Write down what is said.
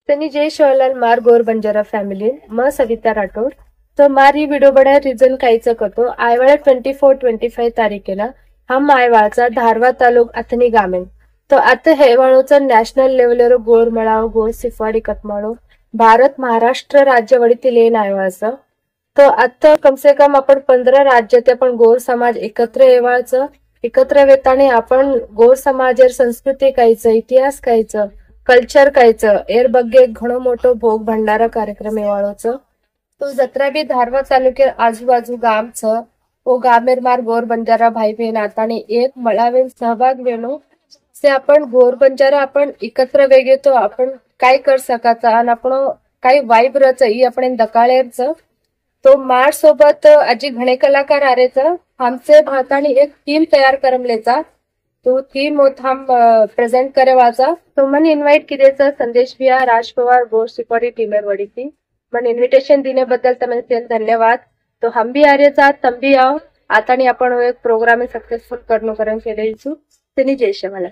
तनी जय शिवलाल मार गोर बंजारा फॅमिली म सविता राठोड. तो मारी व्हिडिओ बडा रिझन कायचं कतो आयवाळा 24-25 तारखेला हम आयवाळचा धारवा तालुक अथनी गामेन तो आता हेवाळोचा नॅशनल लेवलर गोर मळाव गोर सिफवाडी कतमाळो भारत महाराष्ट्र राज्यवडीतील येण आयवाळचं तो आता कम से कम आपण 15 राज्यात आपण गोर समाज एकत्र येवाळचं एकत्र वेताने आपण गोर समाजेर संस्कृती कायचं इतिहास कायचं कल्चर कायचं एर बग्गे घणो मोठो भोग भंडारा कार्यक्रम येवाळोचं तो जत्रा बी धारवा तालुके आजूबाजू गाम छ ओ गामेर मार गोर बंजारा भाई बहन आताने एक मळावेन सहभाग वेनो से आपण गोर बंजारा आपण एकत्र वेगे तो आपण काय कर सकाचा आणि आपण काय वाईब रच ही आपण दकाळेरच तो मार सोबत आजी घणे कलाकार आरेच आमचे भातानी एक टीम तयार करमलेचा तो टीम हम प्रेजेंट करे वाचा तो मन इन्व्हाइट किदेचा संदेश भिया राज पवार गोर सिक्युरिटी टीमेर वडी थी मन इन्विटेशन देने बद्दल तमने धन्यवाद. तो हम भी आ रहे साथ तम भी आओ आता नहीं अपन एक प्रोग्राम सक्सेसफुल करनो करन के लिए जय शिवलाल.